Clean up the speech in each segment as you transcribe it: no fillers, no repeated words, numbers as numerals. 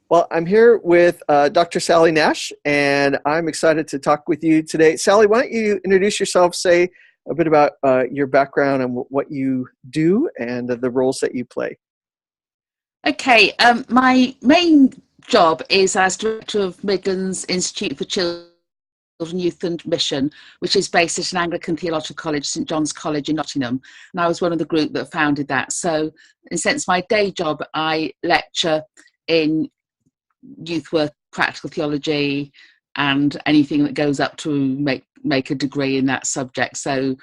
Well, I'm here with Dr. Sally Nash, and I'm excited to talk with you today. Sally, why don't you introduce yourself, say a bit about your background and what you do and the roles that you play. Okay, my main job is as director of Midlands Institute for Children, Youth and Mission, which is based at an Anglican Theological College, St John's College in Nottingham. And I was one of the group that founded that. So in a sense, my day job, I lecture in youth work, practical theology, and anything that goes up to make a degree in that subject. So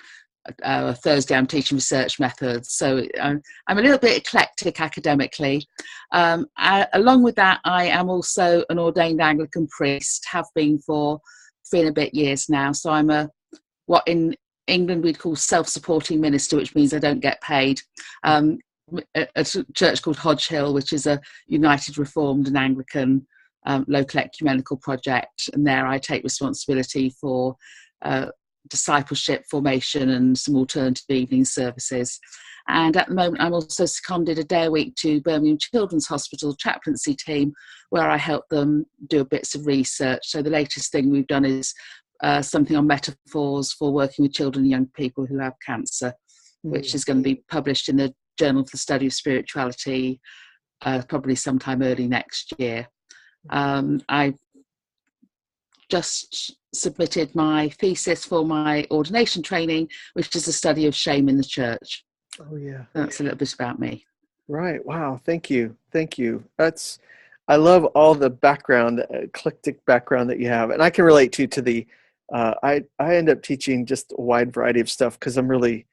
Thursday I'm teaching research methods, so I'm a little bit eclectic academically. Along with that, I am also an ordained Anglican priest, have been for 3 and a bit years now. So I'm what in England we'd call self-supporting minister, which means I don't get paid. A church called Hodge Hill, which is a United Reformed and Anglican local ecumenical project, and there I take responsibility for discipleship formation and some alternative evening services. And at the moment I'm also seconded a day a week to Birmingham Children's Hospital chaplaincy team, where I help them do bits of research. So the latest thing we've done is something on metaphors for working with children and young people who have cancer, which is going to be published in the Journal for the Study of Spirituality probably sometime early next year. I've just submitted my thesis for my ordination training, which is a study of shame in the church. Oh yeah, that's a little bit about me. Right. Wow. Thank you. I love all the background, the eclectic background that you have, and I can relate to the. I end up teaching just a wide variety of stuff because I'm really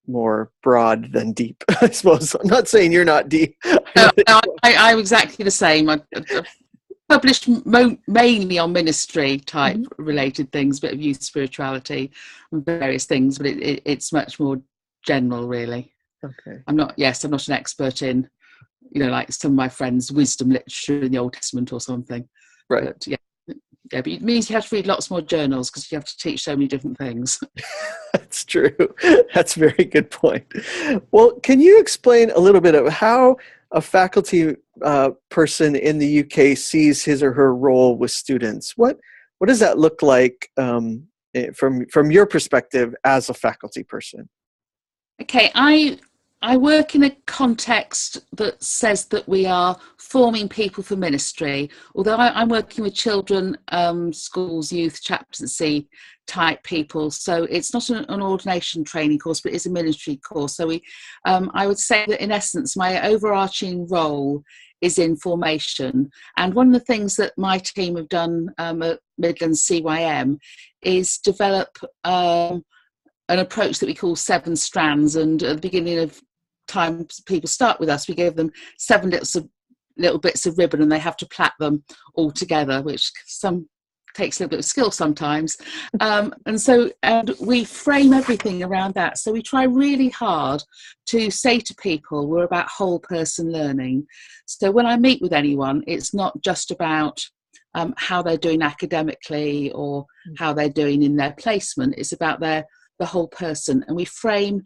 more broad than deep, I suppose. I'm not saying you're not deep. I'm exactly the same. I've published mainly on ministry type related things, a bit of youth spirituality and various things, but it's much more general, really. Okay. I'm not an expert in, like some of my friends' wisdom literature in the Old Testament or something. Right. But but it means you have to read lots more journals because you have to teach so many different things. That's true. That's a very good point. Well, can you explain a little bit of how a faculty person in the UK sees his or her role with students? What does that look like from your perspective as a faculty person? Okay, I work in a context that says that we are forming people for ministry. Although I'm working with children, schools, youth, chaplaincy type people, so it's not an ordination training course, but it's a ministry course. So I would say that in essence, my overarching role is in formation. And one of the things that my team have done at Midlands CYM is develop an approach that we call 7 strands. And at the beginning of time people start with us, we give them 7 little bits of ribbon and they have to plait them all together, which takes a little bit of skill sometimes. And we frame everything around that. So we try really hard to say to people, we're about whole person learning. So when I meet with anyone, it's not just about how they're doing academically or how they're doing in their placement. It's about the whole person. And we frame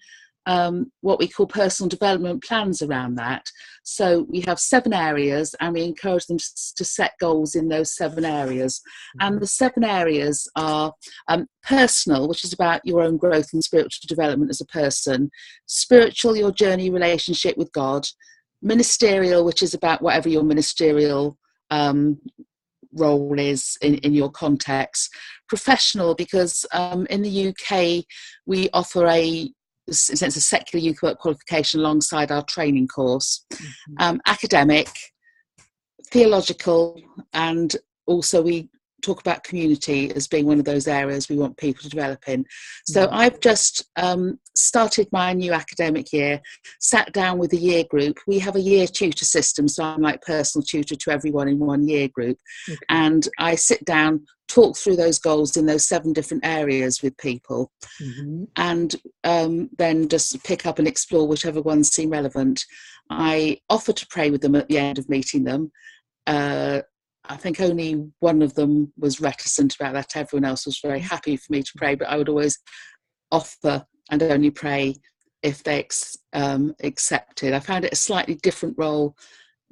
what we call personal development plans around that. So we have 7 areas and we encourage them to set goals in those 7 areas. And the 7 areas are personal, which is about your own growth and spiritual development as a person; spiritual, your journey relationship with God; ministerial, which is about whatever your ministerial role is in your context; professional, because in the UK we offer a secular youth work qualification alongside our training course; academic, theological, and also we talk about community as being one of those areas we want people to develop in. So I've just started my new academic year, sat down with the year group. We have a year tutor system, so I'm like personal tutor to everyone in one year group. And I sit down, talk through those goals in those 7 different areas with people, and then just pick up and explore whichever ones seem relevant. I offer to pray with them at the end of meeting them. I think only one of them was reticent about that. Everyone else was very happy for me to pray, but I would always offer and only pray if they accepted. I found it a slightly different role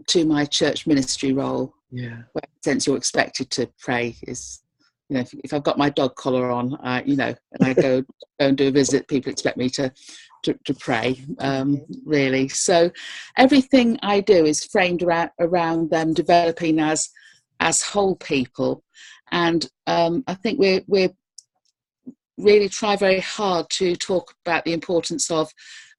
to my church ministry role. Yeah. Where in a sense you're expected to pray is, you know, if I've got my dog collar on, you know, and I go and do a visit, people expect me to pray, really. So everything I do is framed around them developing as whole people, and I think we're really try very hard to talk about the importance of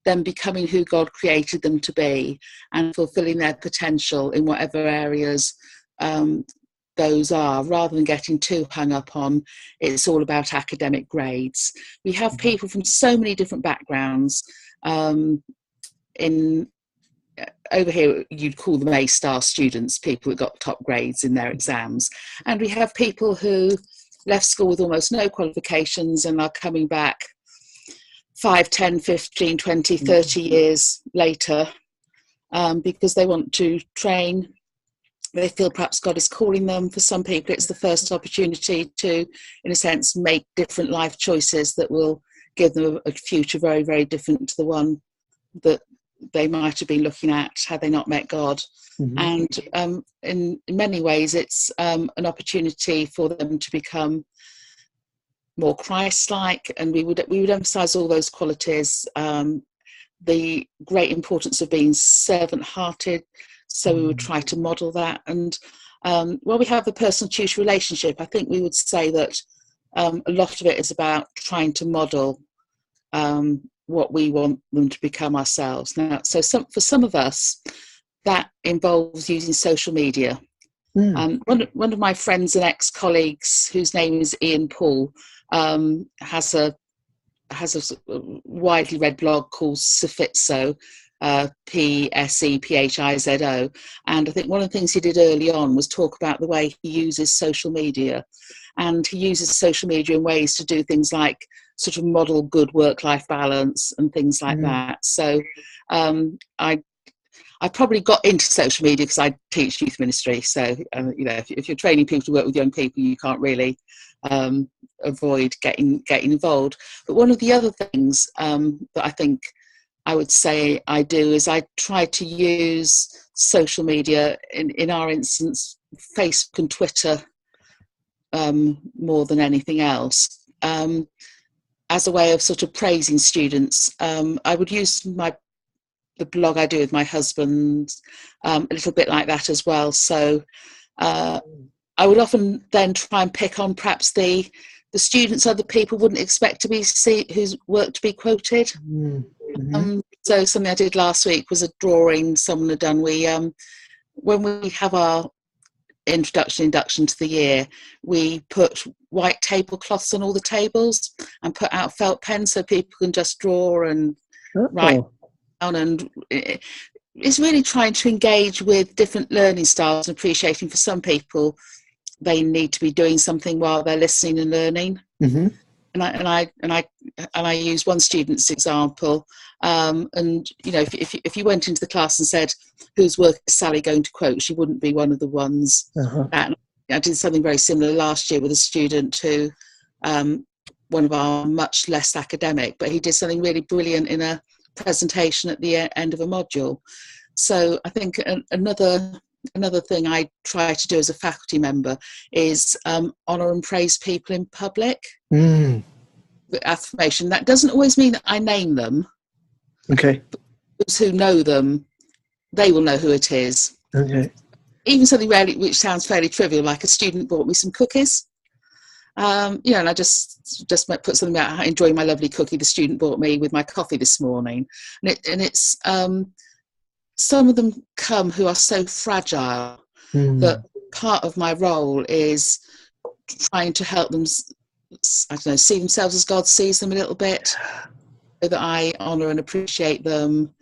them becoming who God created them to be and fulfilling their potential in whatever areas those are, rather than getting too hung up on it's all about academic grades. We have people from so many different backgrounds. In over here you'd call them A-star students, people that got top grades in their exams, and we have people who left school with almost no qualifications and are coming back 5, 10, 15, 20, 30 years later because they want to train. They feel perhaps God is calling them. For some people, it's the first opportunity to, in a sense, make different life choices that will give them a future very, very different to the one that they might have been looking at had they not met God. And in many ways, it's an opportunity for them to become more Christ-like, and we would emphasise all those qualities. The great importance of being servant-hearted. So we would try to model that. And while we have the personal-tutor relationship, I think we would say that a lot of it is about trying to model what we want them to become ourselves. Now, so for some of us, that involves using social media. One of my friends and ex-colleagues, whose name is Ian Paul, has a widely read blog called Psephizo, Psephizo, and I think one of the things he did early on was talk about the way he uses social media, and he uses social media in ways to do things like sort of model good work-life balance and things like that. So I probably got into social media because I teach youth ministry. So, you know, if you're training people to work with young people, you can't really avoid getting involved. But one of the other things that I think I would say I do is I try to use social media, in our instance, Facebook and Twitter, more than anything else, as a way of sort of praising students. I would use the blog I do with my husband a little bit like that as well. So I would often then try and pick on perhaps the students other people wouldn't expect to be whose work to be quoted. So something I did last week was a drawing someone had done. We when we have our induction to the year, we put white tablecloths on all the tables and put out felt pens so people can just draw and write down, and it's really trying to engage with different learning styles and appreciating for some people they need to be doing something while they're listening and learning. And I use one student's example, and you know, if you went into the class and said, whose work is Sally going to quote, she wouldn't be one of the ones. And I did something very similar last year with a student who, one of our much less academic, but he did something really brilliant in a presentation at the end of a module. So I think another thing I try to do as a faculty member is honour and praise people in public. Affirmation. That doesn't always mean that I name them. Okay. Those who know them, they will know who it is. Okay. Even something which sounds fairly trivial, like a student bought me some cookies. You know, and I just put something about enjoying my lovely cookie the student bought me with my coffee this morning. And it's some of them come who are so fragile that part of my role is trying to help them, I don't know, see themselves as God sees them a little bit, so that I honour and appreciate them.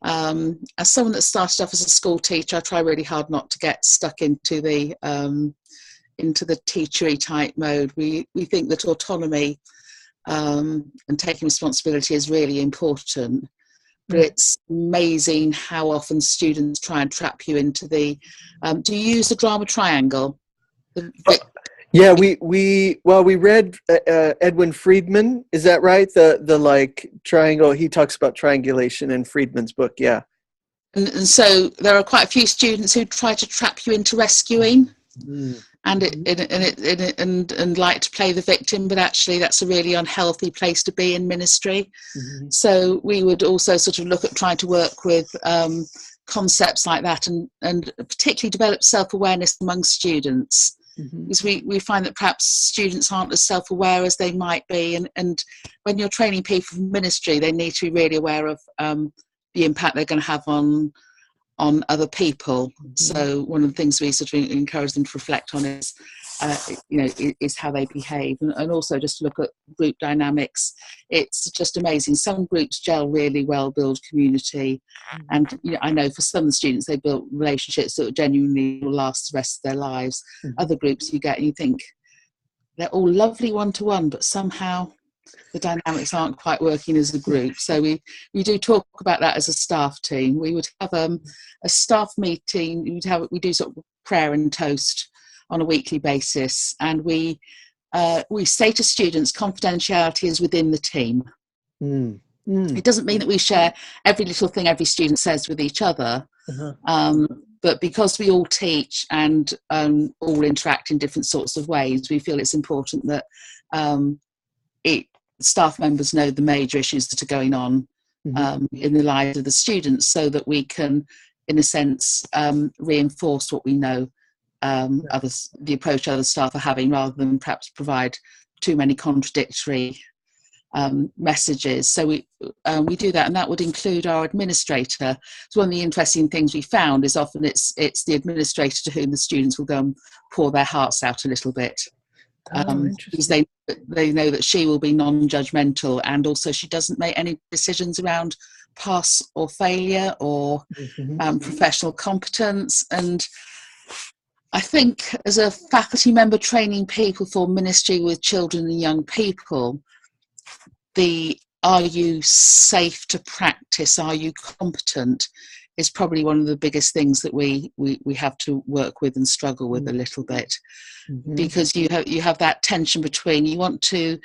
As someone that started off as a school teacher, I try really hard not to get stuck into the teachery type mode. We think that autonomy and taking responsibility is really important, but it's amazing how often students try and trap you into the. Do you use the drama triangle? Yeah, we read Edwin Friedman. Is that right? The like triangle. He talks about triangulation in Friedman's book. Yeah. And so there are quite a few students who try to trap you into rescuing. And and like to play the victim, but actually that's a really unhealthy place to be in ministry. So we would also sort of look at trying to work with concepts like that, and particularly develop self-awareness among students, because we find that perhaps students aren't as self-aware as they might be, and when you're training people for ministry, they need to be really aware of the impact they're going to have on other people. So one of the things we sort of encourage them to reflect on is, is how they behave, and also just to look at group dynamics. It's just amazing. Some groups gel really well, build community, and I know for some of the students they built relationships that genuinely will last the rest of their lives. Other groups you get and you think they're all lovely one-to-one, but somehow the dynamics aren't quite working as a group. So we do talk about that as a staff team. We would have a staff meeting. We do sort of prayer and toast on a weekly basis, and we say to students, confidentiality is within the team. It doesn't mean that we share every little thing every student says with each other, but because we all teach and all interact in different sorts of ways, we feel it's important that staff members know the major issues that are going on in the lives of the students, so that we can, in a sense, reinforce what we know, the approach other staff are having, rather than perhaps provide too many contradictory messages. So we do that, and that would include our administrator. So one of the interesting things we found is often it's the administrator to whom the students will go and pour their hearts out a little bit. Because they know that she will be non-judgmental, and also she doesn't make any decisions around pass or failure or professional competence. And I think as a faculty member training people for ministry with children and young people, are you safe to practice, are you competent, is probably one of the biggest things that we have to work with and struggle with a little bit. Because you have that tension between, you want to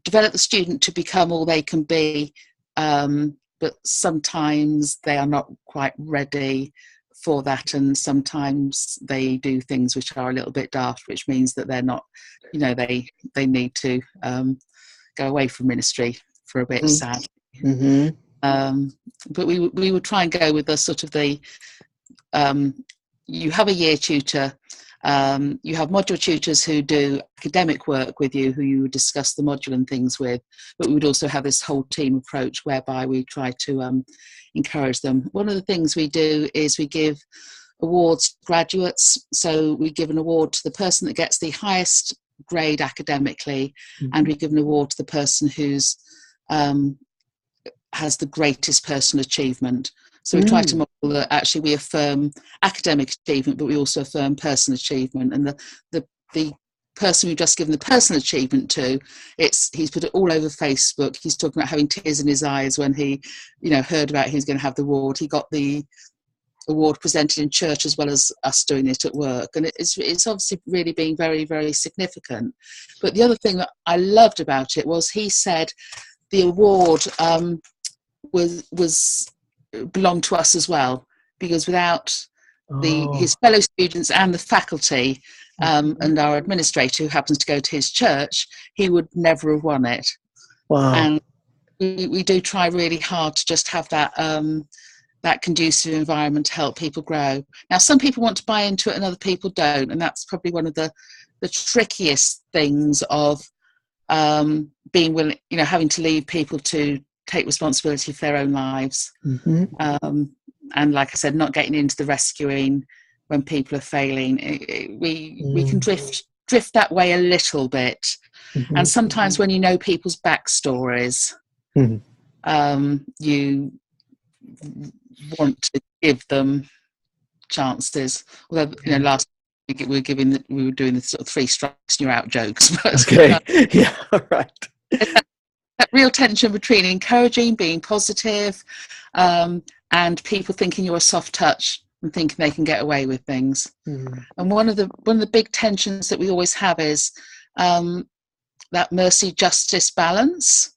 develop the student to become all they can be, but sometimes they are not quite ready for that, and sometimes they do things which are a little bit daft, which means that they're not, they need to go away from ministry for a bit, sadly. But we would try and go with the sort of you have a year tutor, you have module tutors who do academic work with you, who you would discuss the module and things with, but we would also have this whole team approach whereby we try to encourage them. One of the things we do is we give awards to graduates. So we give an award to the person that gets the highest grade academically, and we give an award to the person who's has the greatest personal achievement. So we try to model that actually we affirm academic achievement, but we also affirm personal achievement. And the person we've just given the personal achievement to, he's put it all over Facebook. He's talking about having tears in his eyes when he, heard about he was going to have the award. He got the award presented in church as well as us doing it at work, and it's obviously really being very, very significant. But the other thing that I loved about it was he said the award was belonged to us as well, because without his fellow students and the faculty and our administrator, who happens to go to his church, he would never have won it. And we do try really hard to just have that that conducive environment to help people grow. Now, some people want to buy into it and other people don't, and that's probably one of the trickiest things of being willing, having to leave people to take responsibility for their own lives. And like I said, not getting into the rescuing when people are failing. We can drift that way a little bit. And sometimes when you know people's backstories, you want to give them chances. Although, last week we were doing the sort of 3 strikes and you're out jokes. But, okay, yeah, right. That real tension between encouraging, being positive, and people thinking you're a soft touch and thinking they can get away with things. And one of the big tensions that we always have is that mercy justice balance.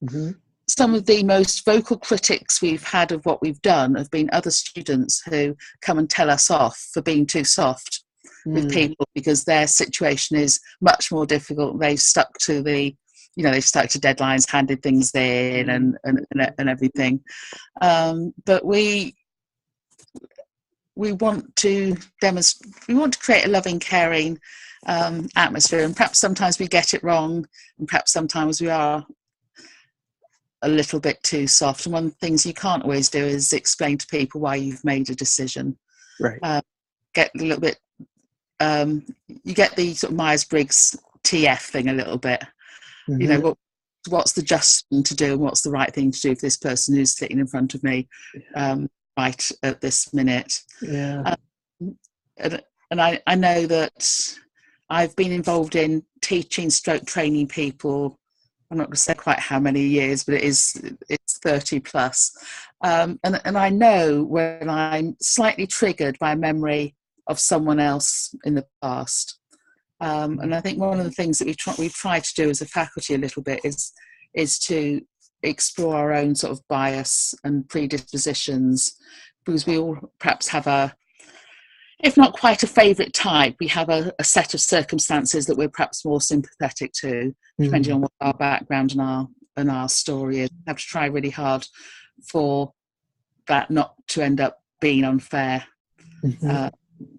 some of the most vocal critics we've had of what we've done have been other students who come and tell us off for being too soft with people, because their situation is much more difficult. They've stuck to they've stuck to deadlines, handed things in, and everything. But we want to demonstrate. We want to create a loving, caring atmosphere, and perhaps sometimes we get it wrong, and perhaps sometimes we are a little bit too soft. And one of the things you can't always do is explain to people why you've made a decision. Right. Get a little bit. You get the sort of Myers-Briggs TF thing a little bit. Mm-hmm. What's the just thing to do, and what's the right thing to do for this person who's sitting in front of me right at this minute. Yeah. And I know that I've been involved in teaching stroke training people. I'm not going to say quite how many years, but it's 30 plus. And I know when I'm slightly triggered by a memory of someone else in the past. And I think one of the things that we've tried to do as a faculty a little bit is to explore our own sort of bias and predispositions, because we all perhaps have if not quite a favourite type, we have a set of circumstances that we're perhaps more sympathetic to, depending on what our background and our story is. We have to try really hard for that not to end up being unfair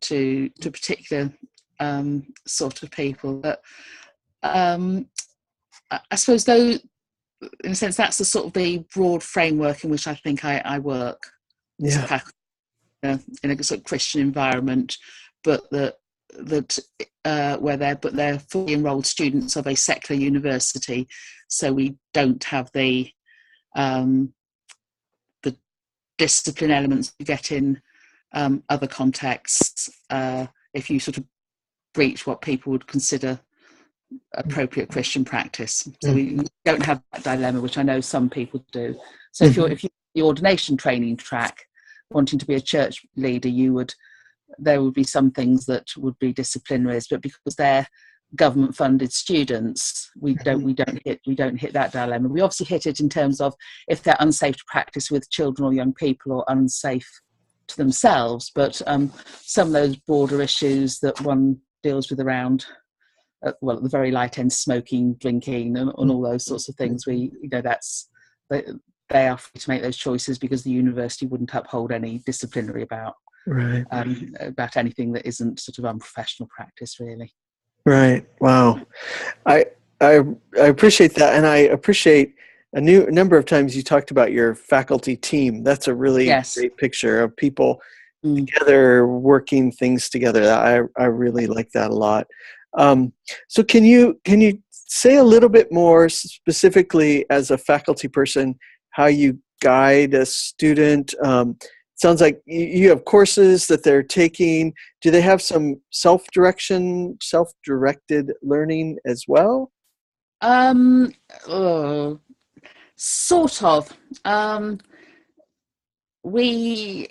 to particular sort of people. But I suppose, though, in a sense, that's the sort of the broad framework in which I think I work. Yeah. In a sort of Christian environment, but where they're fully enrolled students of a secular university, so we don't have the discipline elements you get in other contexts if you sort of breach what people would consider appropriate Christian practice. So we don't have that dilemma, which I know some people do. So if you're the ordination training track, wanting to be a church leader, there would be some things that would be disciplinaries, but because they're government funded students, we don't hit that dilemma. We obviously hit it in terms of if they're unsafe to practice with children or young people, or unsafe to themselves. But some of those broader issues that one deals with around at the very light end, smoking, drinking, and all those sorts of things, they are free to make those choices, because the university wouldn't uphold any disciplinary about anything that isn't sort of unprofessional practice, really. Right. Wow. I appreciate that, and I appreciate a number of times you talked about your faculty team. That's a really great picture of people together working things together. I really like that a lot. So can you say a little bit more specifically, as a faculty person, how you guide a student? Sounds like you have courses that they're taking. Do they have some self-directed learning as well? Sort of. We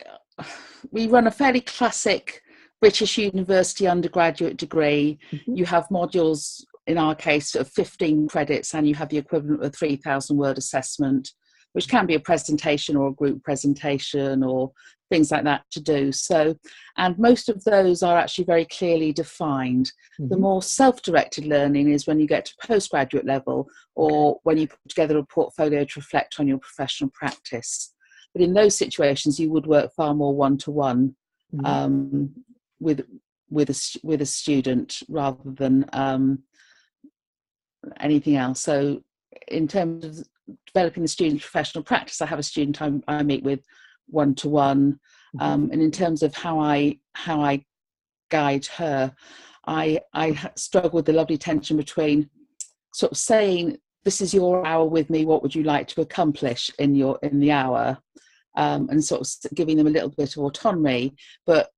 run a fairly classic British University undergraduate degree. You have modules, in our case, of 15 credits, and you have the equivalent of a 3,000 word assessment, which can be a presentation or a group presentation or things like that to do. So, and most of those are actually very clearly defined. The more self-directed learning is when you get to postgraduate level, or when you put together a portfolio to reflect on your professional practice. But in those situations, you would work far more one-to-one with a student rather than anything else. So in terms of developing the student's professional practice, I have a student I meet with one-to-one, and in terms of how I guide her, I struggle with the lovely tension between sort of saying, this is your hour with me, what would you like to accomplish in the hour, and sort of giving them a little bit of autonomy, but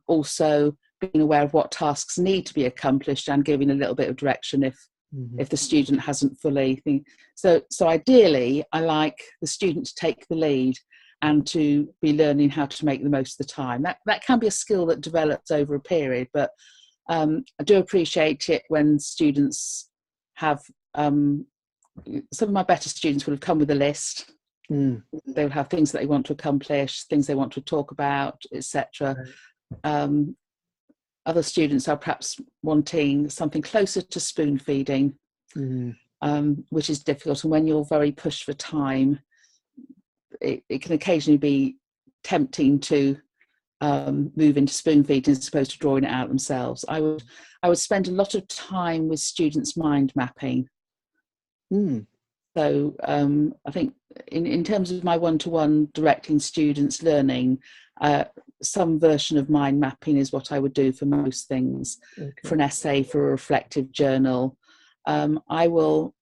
also being aware of what tasks need to be accomplished, and giving a little bit of direction if the student hasn't fully. So ideally, I like the student to take the lead and to be learning how to make the most of the time. That can be a skill that develops over a period, but I do appreciate it when students have some of my better students would have come with a list. Mm. They would have things that they want to accomplish, things they want to talk about, etc. Other students are perhaps wanting something closer to spoon feeding, which is difficult. And when you're very pushed for time, it can occasionally be tempting to move into spoon feeding as opposed to drawing it out themselves. I would spend a lot of time with students mind mapping. So I think in terms of my one-to-one directing students learning, some version of mind mapping is what I would do for most things. Okay. For an essay, for a reflective journal, I will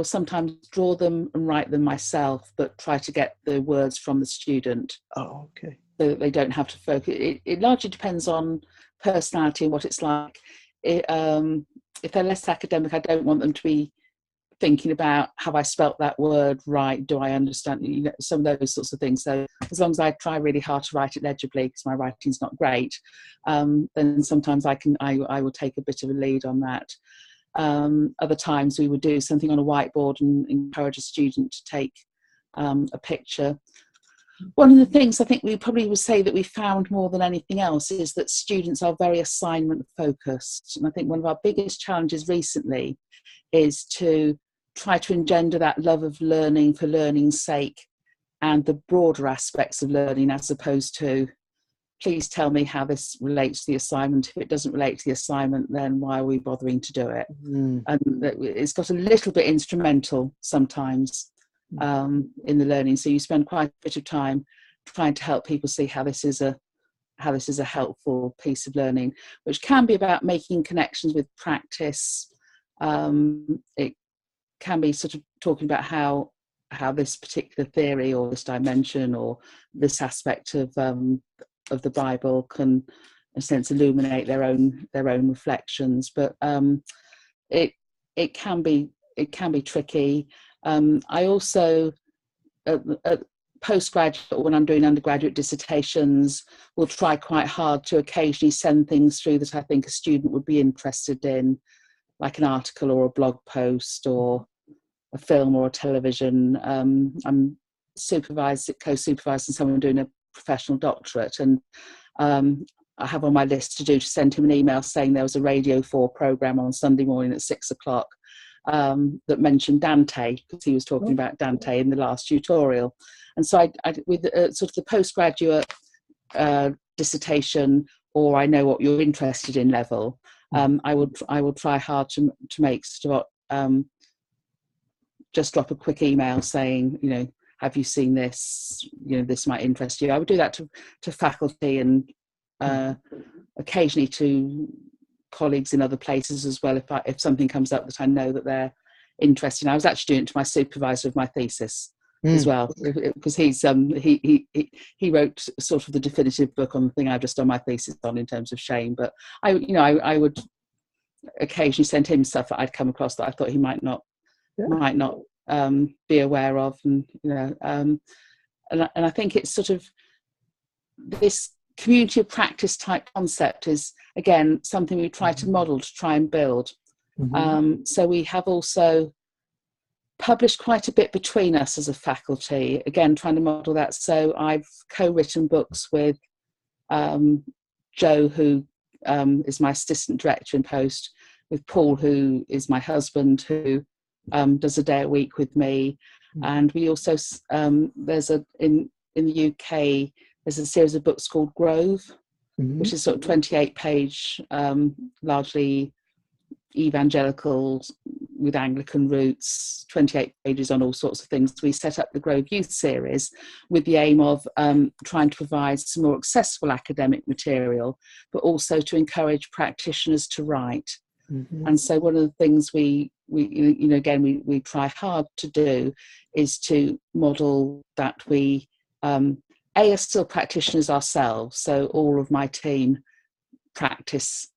sometimes draw them and write them myself, but try to get the words from the student. Oh, okay. So that they don't have to focus. It largely depends on personality and what it's like. If they're less academic, I don't want them to be thinking about, have I spelt that word right? Do I understand? You know, some of those sorts of things. So as long as I try really hard to write it legibly, because my writing's not great, then sometimes I will take a bit of a lead on that. Other times we would do something on a whiteboard and encourage a student to take a picture. One of the things I think we probably would say that we found more than anything else is that students are very assignment focused. And I think one of our biggest challenges recently is to try to engender that love of learning for learning's sake and the broader aspects of learning, as opposed to, please tell me how this relates to the assignment. If it doesn't relate to the assignment, then why are we bothering to do it? And it's got a little bit instrumental sometimes in the learning. So you spend quite a bit of time trying to help people see how this is a helpful piece of learning, which can be about making connections with practice. It can be sort of talking about how this particular theory or this dimension or this aspect of the Bible can, in a sense, illuminate their own reflections. But it can be tricky. I also at postgraduate, when I'm doing undergraduate dissertations, will try quite hard to occasionally send things through that I think a student would be interested in, like an article or a blog post or a film or a television. I'm co-supervising someone doing a professional doctorate, and I have on my list to send him an email saying there was a Radio 4 programme on Sunday morning at 6:00 that mentioned Dante, because he was talking about Dante in the last tutorial. And so I with sort of the postgraduate dissertation, or I know what you're interested in level, I would try hard to make sort of just drop a quick email saying, you know, have you seen this? You know, this might interest you. I would do that to faculty and occasionally to colleagues in other places as well, if something comes up that I know that they're interested in. I was actually doing it to my supervisor of my thesis as well, because he wrote sort of the definitive book on the thing I've just done my thesis on in terms of shame. But I would occasionally send him stuff that I'd come across that I thought he might not be aware of, and and I think it's sort of this community of practice type concept is again something we try to model, to try and build. So we have also published quite a bit between us as a faculty, again trying to model that. So I've co-written books with Joe, who is my assistant director in post, with Paul, who is my husband, who does a day a week with me. And we also there's in the UK there's a series of books called Grove, which is sort of 28-page, largely evangelical with Anglican roots, 28 pages on all sorts of things. We set up the Grove Youth Series with the aim of trying to provide some more accessible academic material, but also to encourage practitioners to write. And so one of the things we try hard to do is to model that we are still practitioners ourselves. So all of my team practice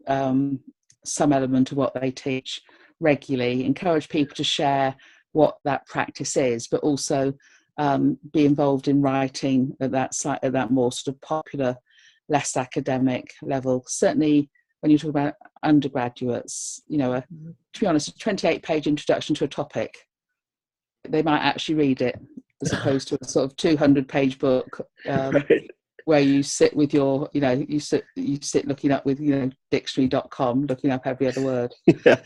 some element of what they teach regularly, encourage people to share what that practice is, but also be involved in writing at that more sort of popular, less academic level. Certainly when you talk about undergraduates, you know, to be honest, a 28-page introduction to a topic, they might actually read it, as opposed to a sort of 200-page book Right. where you sit with your, you know, you sit looking up with, you know, dictionary.com, looking up every other word. Yeah.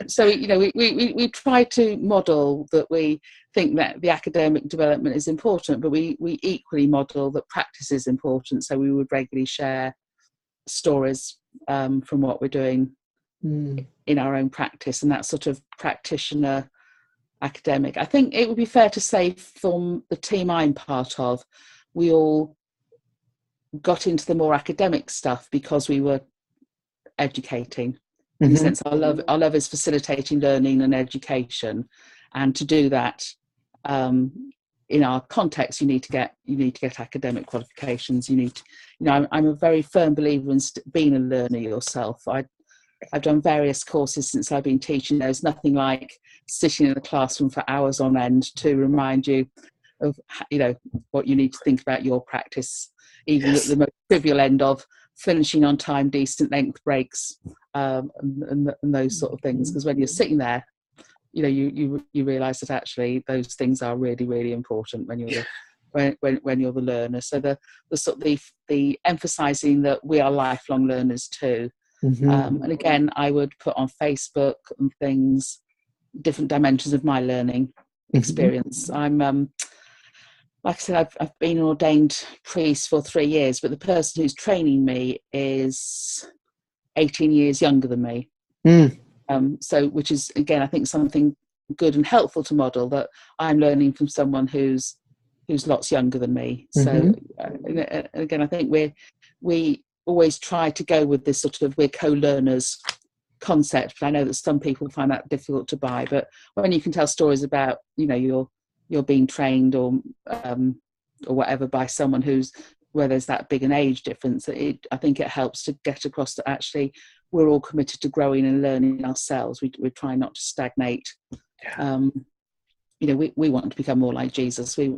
So, you know, we try to model that we think that the academic development is important, but we equally model that practice is important. So we would regularly share stories from what we're doing in our own practice, and that sort of practitioner academic. I think it would be fair to say from the team I'm part of, we all got into the more academic stuff because we were educating. In a sense, our love is facilitating learning and education, and to do that in our context, you need to get academic qualifications. You need to, you know, I'm a very firm believer in being a learner yourself. I've done various courses since I've been teaching. There's nothing like sitting in the classroom for hours on end to remind you of, you know, what you need to think about your practice, even at the most trivial end of finishing on time, decent length breaks, and those sort of things. Because when you're sitting there, you know, you realise that actually those things are really, really important when you're when you're the learner. So the sort of the emphasising that we are lifelong learners too. And again, I would put on Facebook and things different dimensions of my learning experience. I'm like I said, I've been an ordained priest for 3 years, but the person who's training me is 18 years younger than me. So, which is, again, I think something good and helpful to model, that I'm learning from someone who's lots younger than me. So, again, I think we always try to go with this sort of we're co-learners concept. But I know that some people find that difficult to buy. But when you can tell stories about, you know, you're being trained or whatever by someone where there's that big an age difference, I think it helps to get across that actually we're all committed to growing and learning ourselves. We're trying not to stagnate. You know, we want to become more like Jesus. We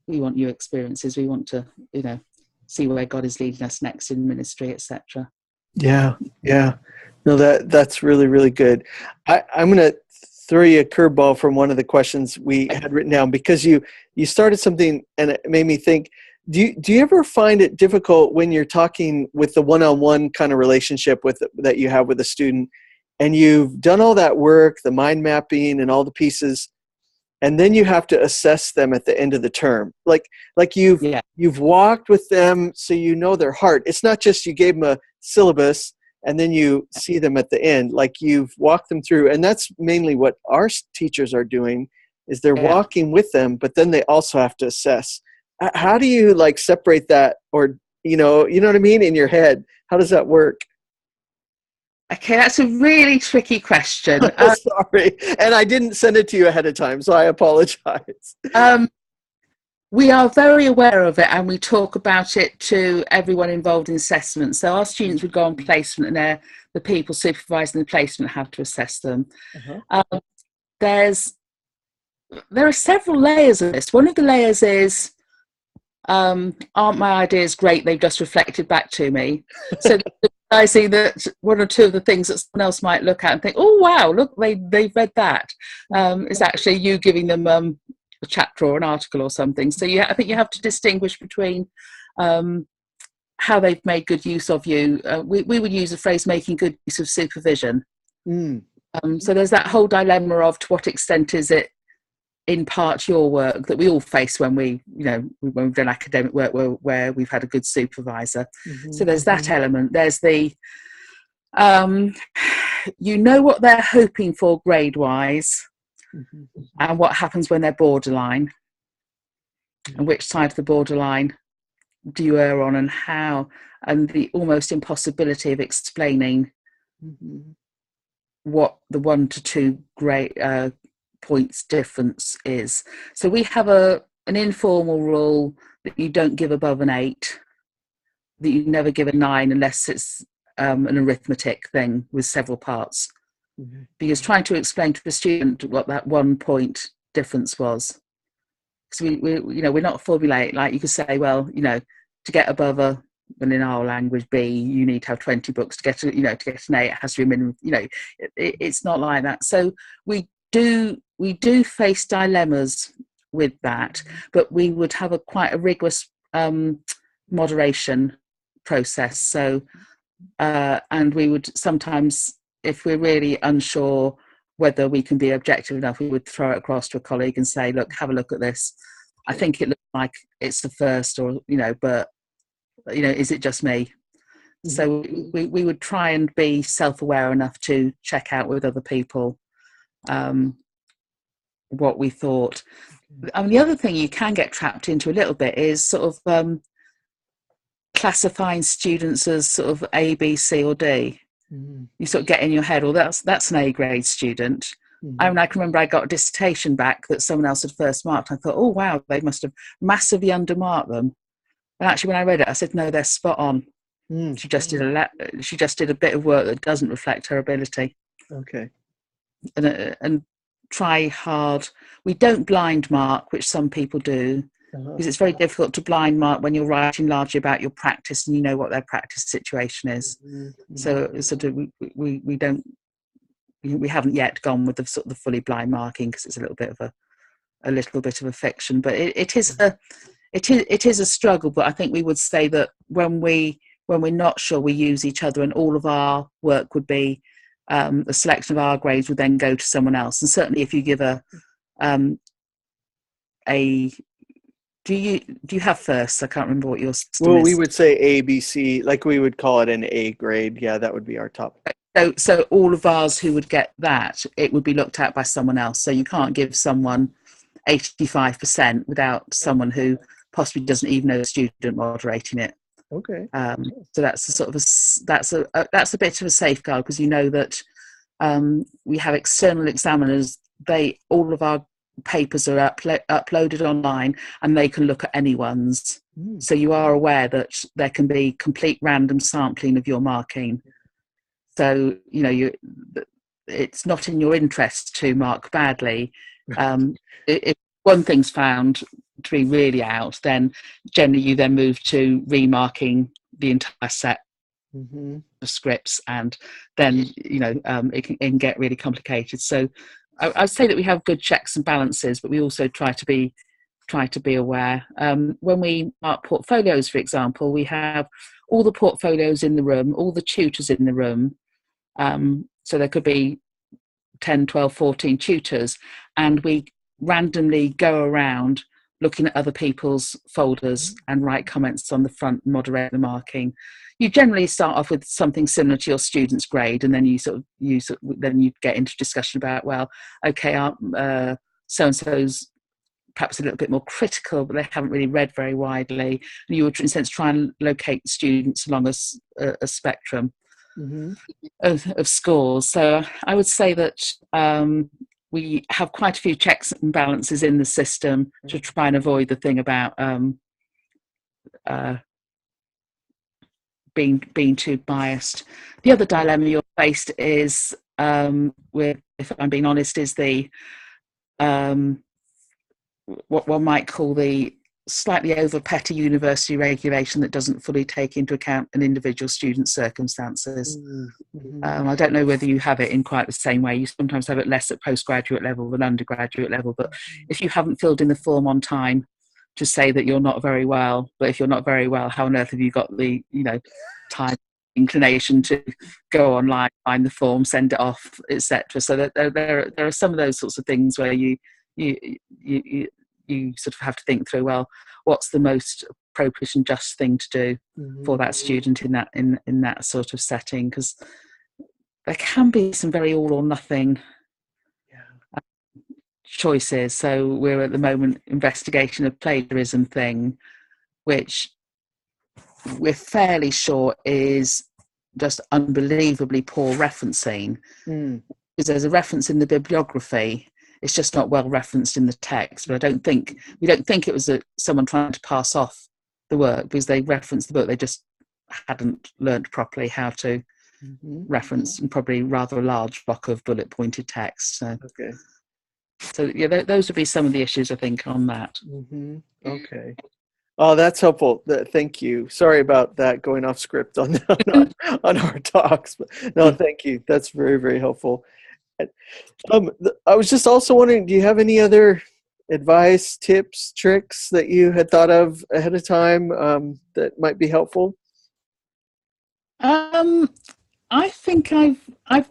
want new experiences. We want to, you know, see where God is leading us next in ministry, etc. Yeah. No, that's really, really good. I'm going to throw you a curveball from one of the questions we had written down, because you started something and it made me think. Do you ever find it difficult when you're talking with the one-on-one kind of relationship that you have with a student, and you've done all that work, the mind mapping and all the pieces, and then you have to assess them at the end of the term? Like you've walked with them, so you know their heart. It's not just you gave them a syllabus and then you see them at the end. Like you've walked them through, and that's mainly what our teachers are doing, is they're walking with them, but then they also have to assess. How do you like separate that, or you know what I mean, in your head? How does that work? Okay, that's a really tricky question. Sorry, and I didn't send it to you ahead of time, so I apologize. We are very aware of it, and we talk about it to everyone involved in assessment. So our students would go on placement, and the people supervising the placement have to assess them. There are several layers of this. One of the layers is, aren't my ideas great? They've just reflected back to me. So I see that one or two of the things that someone else might look at and think, oh wow, look, they've read that. Is actually you giving them a chapter or an article or something. So I think you have to distinguish between how they've made good use of you. We would use the phrase making good use of supervision. So there's that whole dilemma of, to what extent is it in part your work, that we all face when we've done academic work where we've had a good supervisor. So there's that element. There's the you know what they're hoping for grade wise, and what happens when they're borderline, and which side of the borderline do you err on, and how, and the almost impossibility of explaining what the 1 to 2 grade points difference is. So we have an informal rule that you don't give above an 8, that you never give a 9 unless it's an arithmetic thing with several parts. Because trying to explain to the student what that 1 point difference was, because we're not formulate, like you could say, well, you know, to get above a and in our language B, you need to have 20 books to get to get an A. It has to be a minimum. It's not like that. So we do face dilemmas with that, but we would have quite a rigorous moderation process. So and we would sometimes, if we're really unsure whether we can be objective enough, we would throw it across to a colleague and say, look, have a look at this. I think it looks like it's the first, or but is it just me? Mm-hmm. So we would try and be self-aware enough to check out with other people what we thought. The other thing you can get trapped into a little bit is sort of classifying students as sort of A, B, C, or D. Mm-hmm. You sort of get in your head, well, that's an A grade student. Mm-hmm. I can remember I got a dissertation back that someone else had first marked. I thought, oh wow, they must have massively undermarked them. And actually, when I read it, I said, no, they're spot on. Mm. She just did a bit of work that doesn't reflect her ability. Okay. And try hard. We don't blind mark, which some people do, because it's very difficult to blind mark when you're writing largely about your practice and you know what their practice situation is. Mm-hmm. So we haven't yet gone with the sort of the fully blind marking, because it's a little bit of a fiction, but it is a struggle. But I think we would say that when we're not sure, we use each other, and all of our work would be a selection of our grades would then go to someone else. And certainly if you give do you have first? I can't remember what your system is. Well, we would say A, B, C, like we would call it an A grade. Yeah, that would be our top. So all of ours who would get that, it would be looked at by someone else. So you can't give someone 85% without someone who possibly doesn't even know the student moderating it. Okay. So that's a bit of a safeguard, because that we have external examiners. All of our papers are uploaded online, and they can look at anyone's. So you are aware that there can be complete random sampling of your marking. So it's not in your interest to mark badly. If one thing's found to be really out, then generally you then move to remarking the entire set of scripts, and then it can get really complicated. So I'd say that we have good checks and balances, but we also try to be aware. When we mark portfolios, for example, we have all the portfolios in the room, all the tutors in the room. So there could be 10, 12, 14 tutors, and we randomly go around looking at other people's folders and write comments on the front and moderate the marking. You generally start off with something similar to your student's grade, and then then you get into discussion about, well, okay, so-and-so's perhaps a little bit more critical, but they haven't really read very widely. And you would, in a sense, try and locate students along a spectrum of scores. So I would say that we have quite a few checks and balances in the system to try and avoid the thing about being too biased. The other dilemma you're faced is, if I'm being honest, is the what one might call the slightly over petty university regulation that doesn't fully take into account an individual student's circumstances. I don't know whether you have it in quite the same way. You sometimes have it less at postgraduate level than undergraduate level, but if you haven't filled in the form on time to say that you're not very well, but if you're not very well, how on earth have you got the time, inclination to go online, find the form, send it off, etc. So that there are some of those sorts of things where you sort of have to think through, well, what's the most appropriate and just thing to do for that student in that sort of setting, because there can be some very all or nothing choices. So we're at the moment investigating a plagiarism thing, which we're fairly sure is just unbelievably poor referencing, because there's a reference in the bibliography. It's just not well referenced in the text. But we don't think it was someone trying to pass off the work, because they referenced the book. They just hadn't learnt properly how to reference, and probably rather a large block of bullet pointed text. So yeah, those would be some of the issues I think on that. Okay. Oh, that's helpful. Thank you. Sorry about that going off script on on our talks. But no, thank you. That's very, very helpful. I was just also wondering, do you have any other advice, tips, tricks that you had thought of ahead of time that might be helpful? Um, I think I've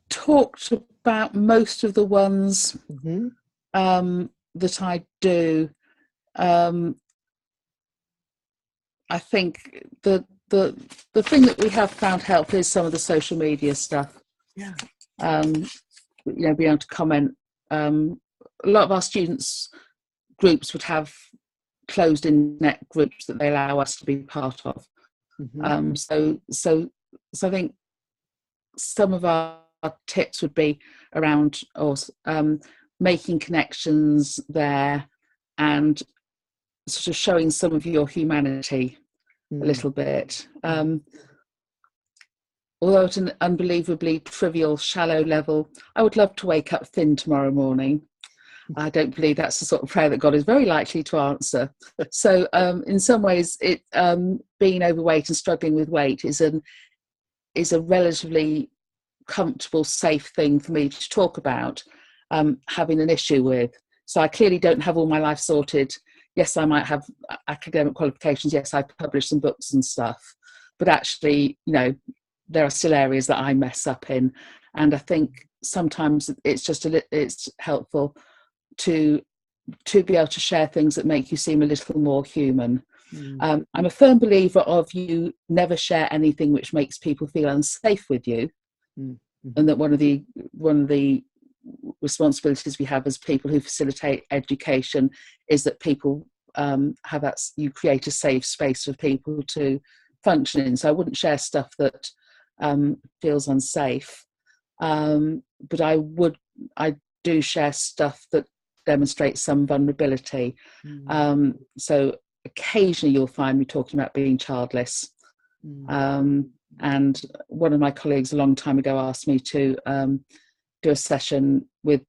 talked about most of the ones Hmm. that I do. Um, I think the thing that we have found helpful is some of the social media stuff. Yeah. Um, being able to comment. A lot of our students groups would have closed in net groups that they allow us to be part of. Hmm. So I think some of our tips would be around making connections there and sort of showing some of your humanity a little bit. Although at an unbelievably trivial, shallow level, I would love to wake up thin tomorrow morning. I don't believe that's the sort of prayer that God is very likely to answer. So, in some ways, being overweight and struggling with weight is a relatively comfortable, safe thing for me to talk about, having an issue with. So I clearly don't have all my life sorted. Yes, I might have academic qualifications. Yes, I've published some books and stuff, but actually, there are still areas that I mess up in, and I think sometimes it's helpful to be able to share things that make you seem a little more human. I'm a firm believer of you never share anything which makes people feel unsafe with you, and that one of the responsibilities we have as people who facilitate education is that people you create a safe space for people to function in. So I wouldn't share stuff that feels unsafe, but I do share stuff that demonstrates some vulnerability. So occasionally you'll find me talking about being childless. And one of my colleagues a long time ago asked me to do a session with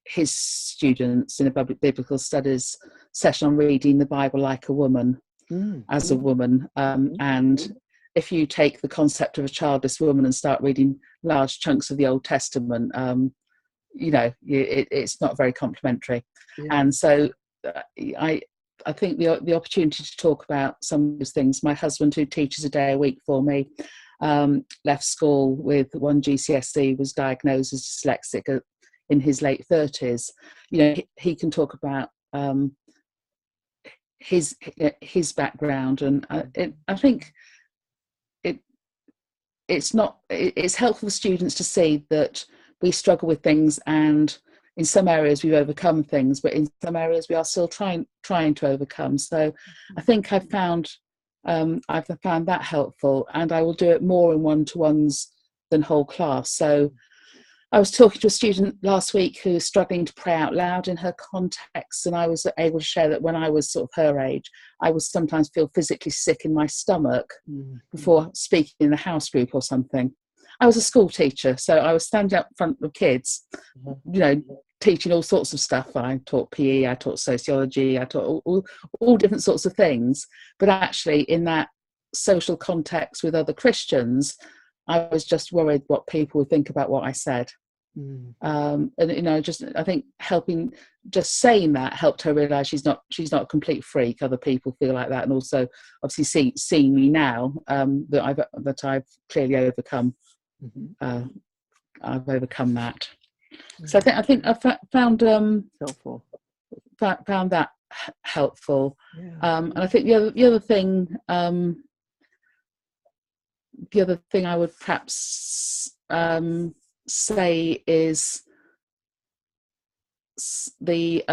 his students in a biblical studies session on reading the Bible like a woman, as a woman. And if you take the concept of a childless woman and start reading large chunks of the Old Testament, it's not very complimentary. Yeah. And so I think the opportunity to talk about some of those things. My husband, who teaches a day a week for me, left school with one GCSE, was diagnosed as dyslexic in his late 30s. He can talk about his background, and I think it's helpful for students to see that we struggle with things, and in some areas we've overcome things, but in some areas we are still trying to overcome. So I think I've found that helpful, and I will do it more in one-to-ones than whole class. So I was talking to a student last week who was struggling to pray out loud in her context, and I was able to share that when I was sort of her age, I would sometimes feel physically sick in my stomach before speaking in a house group or something. I was a school teacher, so I was standing up in front of kids, teaching all sorts of stuff. I taught PE, I taught sociology, I taught all different sorts of things. But actually, in that social context with other Christians, I was just worried what people would think about what I said. And I think just saying that helped her realize she's not a complete freak. Other people feel like that, and also obviously seeing me now, that I've clearly overcome. I've overcome that. So I think I found helpful. Found that helpful. And I think the other thing I would perhaps say is the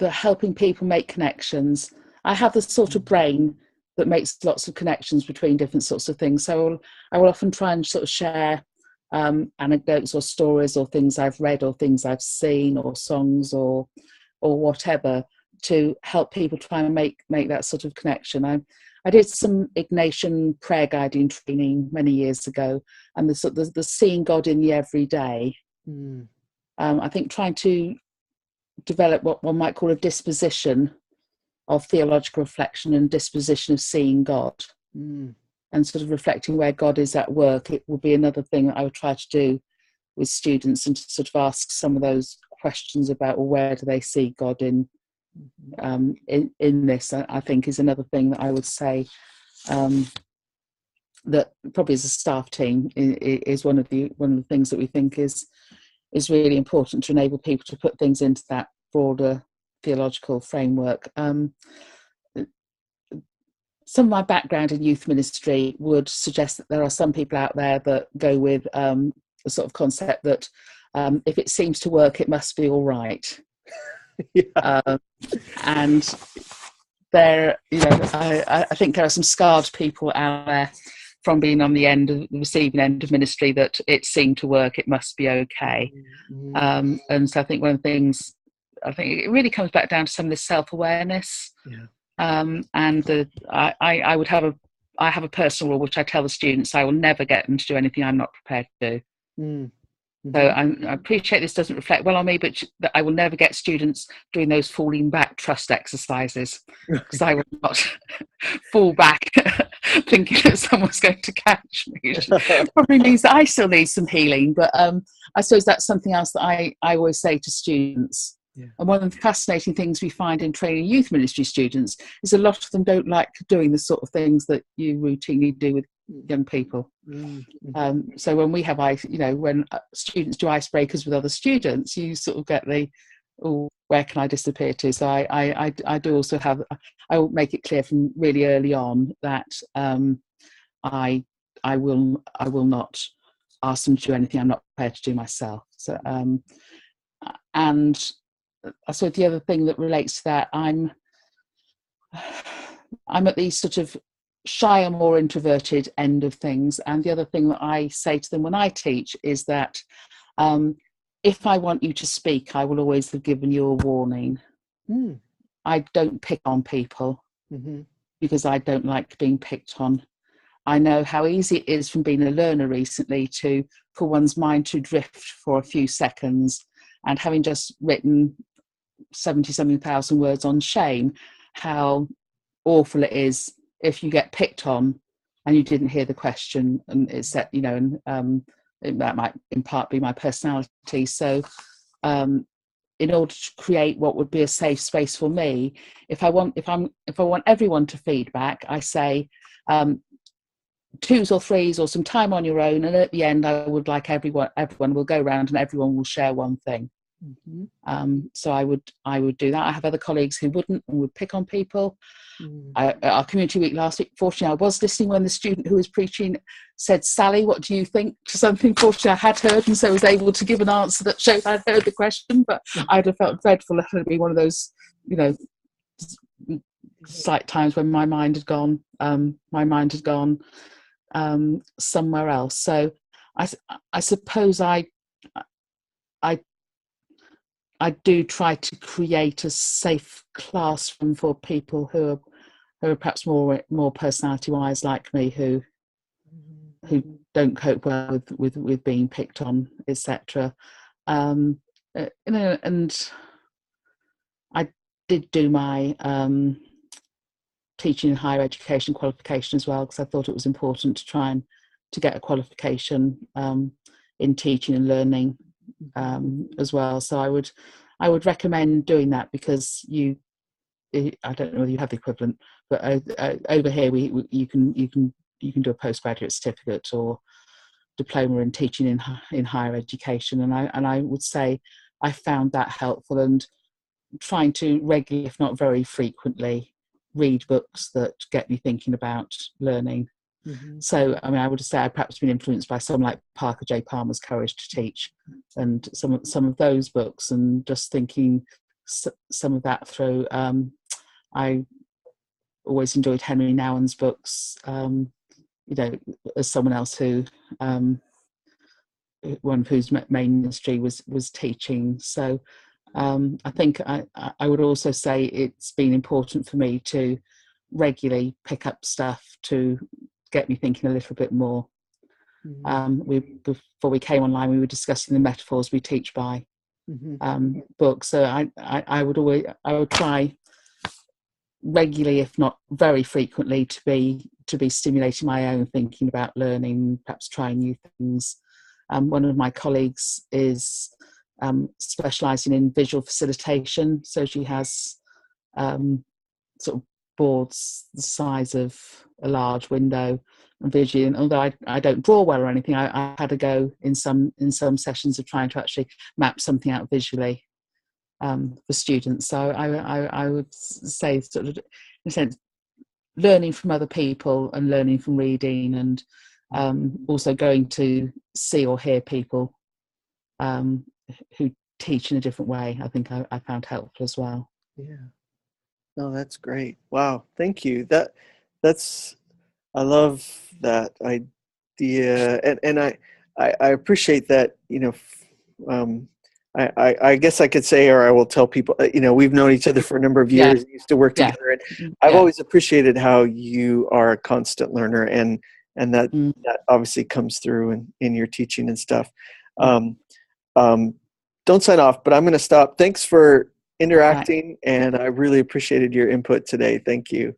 helping people make connections. I have the sort of brain that makes lots of connections between different sorts of things. So I will often try and sort of share anecdotes or stories or things I've read or things I've seen or songs or whatever to help people try and make that sort of connection. I did some Ignatian prayer guiding training many years ago, and the seeing God in the everyday. I think trying to develop what one might call a disposition of theological reflection and disposition of seeing God, and sort of reflecting where God is at work. It will be another thing that I would try to do with students, and to sort of ask some of those questions about, well, where do they see God in this? I think is another thing that I would say that probably as a staff team is one of the things that we think is really important, to enable people to put things into that broader theological framework. Some of my background in youth ministry would suggest that there are some people out there that go with a sort of concept that if it seems to work, it must be all right. And there, I think there are some scarred people out there from being on the receiving end of ministry, that it seemed to work, it must be okay. And so I think one of the things, I think it really comes back down to some of this self-awareness. And I have a personal rule which I tell the students: I will never get them to do anything I'm not prepared to do. So I appreciate this doesn't reflect well on me, but I will never get students doing those falling back trust exercises, because I will not fall back thinking that someone's going to catch me. Which probably means that I still need some healing, but I suppose that's something else that I always say to students. And one of the fascinating things we find in training youth ministry students is a lot of them don't like doing the sort of things that you routinely do with young people. So when we have when students do icebreakers with other students, you sort of get the, oh, where can I disappear to? So I do also have, I will make it clear from really early on that I will not ask them to do anything I'm not prepared to do myself. So and so the other thing that relates to that, I'm at the sort of shy or more introverted end of things, and the other thing that I say to them when I teach is that if I want you to speak, I will always have given you a warning. I don't pick on people because I don't like being picked on. I know how easy it is from being a learner recently for one's mind to drift for a few seconds, and having just written 70-something thousand words on shame, how awful it is if you get picked on and you didn't hear the question, and it's that, that might in part be my personality. So in order to create what would be a safe space for me, if I want everyone to feedback, I say 2s or 3s or some time on your own, and at the end I would like everyone will go around and everyone will share one thing. So I would do that. I have other colleagues who wouldn't and would pick on people. At our community week last week, fortunately I was listening when the student who was preaching said, "Sally, what do you think?" to something. Fortunately I had heard, and so was able to give an answer that showed I'd heard the question, but I'd have felt dreadful if it had been one of those slight times when my mind had gone somewhere else. So I suppose I do try to create a safe classroom for people who are perhaps more personality-wise like me, who don't cope well with being picked on, etc. And I did do my teaching in higher education qualification as well, because I thought it was important to try and to get a qualification in teaching and learning as well. So I would recommend doing that, because I don't know whether you have the equivalent, but over here you can do a postgraduate certificate or diploma in teaching in higher education, and I would say I found that helpful, and trying to regularly, if not very frequently, read books that get me thinking about learning. So, I would say I've perhaps been influenced by someone like Parker J. Palmer's Courage to Teach, and some of those books, and just thinking some of that through. I always enjoyed Henry Nouwen's books, as someone else who, one of whose main ministry was teaching. So I think I would also say it's been important for me to regularly pick up stuff to get me thinking a little bit more. Before we came online, we were discussing the metaphors we teach by books. So I would try regularly, if not very frequently, to be stimulating my own thinking about learning, perhaps trying new things. One of my colleagues is specialising in visual facilitation, so she has sort of boards the size of a large window and vision. Although I don't draw well or anything, I had a go in some sessions of trying to actually map something out visually for students. So I would say, sort of, in a sense, learning from other people and learning from reading, and also going to see or hear people who teach in a different way, I think I found helpful as well. Yeah. No, that's great. Wow, thank you. That's I love that idea, and I appreciate that. I guess I could say, or I will tell people, we've known each other for a number of Yeah, years, used to work yeah, together, and I've yeah. always appreciated how you are a constant learner, and that obviously comes through in your teaching and stuff. Um, don't sign off, but I'm going to stop. Thanks for interacting, and I really appreciated your input today. Thank you.